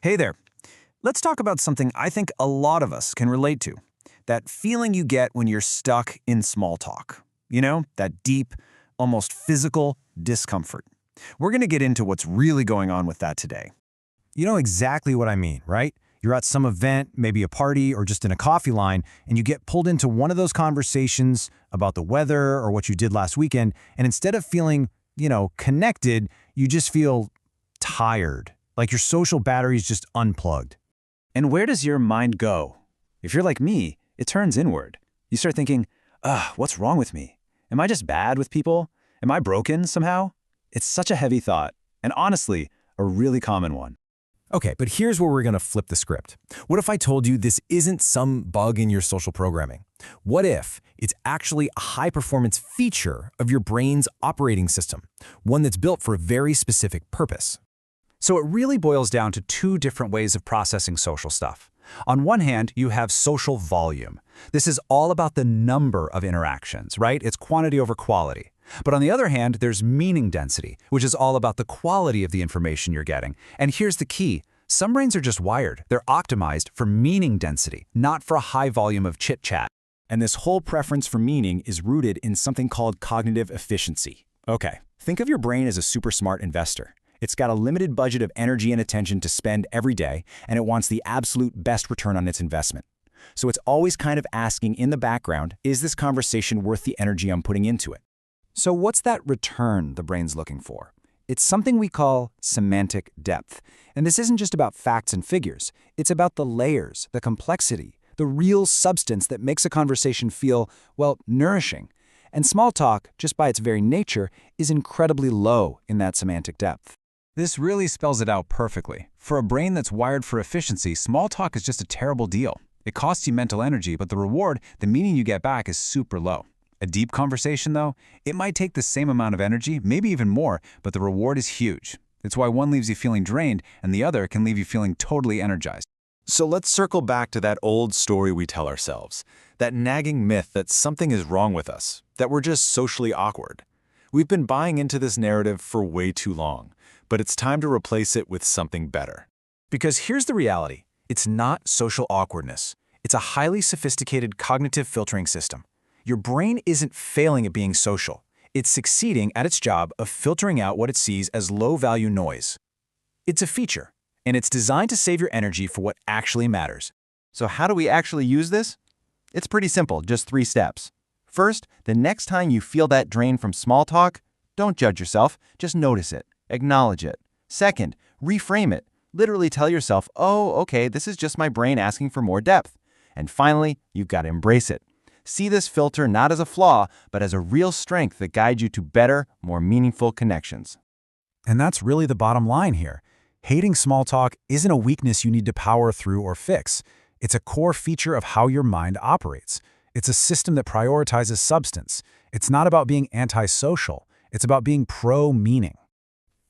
Hey there. Let's talk about something I think a lot of us can relate to. That feeling you get when you're stuck in small talk. You know, that deep, almost physical discomfort. We're going to get into what's really going on with that today. You know exactly what I mean, right? You're at some event, maybe a party, or just in a coffee line, and you get pulled into one of those conversations about the weather or what you did last weekend, and instead of feeling, connected, you just feel tired, like your social battery's just unplugged. And where does your mind go? If you're like me, it turns inward. You start thinking, what's wrong with me? Am I just bad with people? Am I broken somehow? It's such a heavy thought, and honestly, a really common one. Okay, but here's where we're going to flip the script. What if I told you this isn't some bug in your social programming? What if it's actually a high-performance feature of your brain's operating system, one that's built for a very specific purpose? So it really boils down to two different ways of processing social stuff. On one hand, you have social volume. This is all about the number of interactions, right? It's quantity over quality. But on the other hand, there's meaning density, which is all about the quality of the information you're getting. And here's the key. Some brains are just wired. They're optimized for meaning density, not for a high volume of chit-chat. And this whole preference for meaning is rooted in something called cognitive efficiency. Okay, think of your brain as a super smart investor. It's got a limited budget of energy and attention to spend every day, and it wants the absolute best return on its investment. So it's always kind of asking in the background, is this conversation worth the energy I'm putting into it? So what's that return the brain's looking for? It's something we call semantic depth. And this isn't just about facts and figures. It's about the layers, the complexity, the real substance that makes a conversation feel, nourishing. And small talk, just by its very nature, is incredibly low in that semantic depth. This really spells it out perfectly. For a brain that's wired for efficiency, small talk is just a terrible deal. It costs you mental energy, but the reward, the meaning you get back, is super low. A deep conversation, though, it might take the same amount of energy, maybe even more, but the reward is huge. It's why one leaves you feeling drained and the other can leave you feeling totally energized. So let's circle back to that old story we tell ourselves, that nagging myth that something is wrong with us, that we're just socially awkward. We've been buying into this narrative for way too long, but it's time to replace it with something better. Because here's the reality. It's not social awkwardness. It's a highly sophisticated cognitive filtering system. Your brain isn't failing at being social. It's succeeding at its job of filtering out what it sees as low-value noise. It's a feature, and it's designed to save your energy for what actually matters. So how do we actually use this? It's pretty simple, just 3 steps. First, the next time you feel that drain from small talk, don't judge yourself, just notice it, acknowledge it. Second, reframe it. Literally tell yourself, oh, okay, this is just my brain asking for more depth. And finally, you've got to embrace it. See this filter not as a flaw, but as a real strength that guides you to better, more meaningful connections. And that's really the bottom line here. Hating small talk isn't a weakness you need to power through or fix. It's a core feature of how your mind operates. It's a system that prioritizes substance. It's not about being antisocial. It's about being pro-meaning.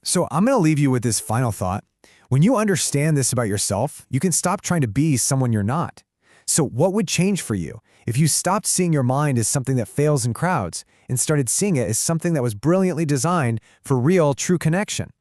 So I'm going to leave you with this final thought. When you understand this about yourself, you can stop trying to be someone you're not. So what would change for you if you stopped seeing your mind as something that fails in crowds and started seeing it as something that was brilliantly designed for real, true connection?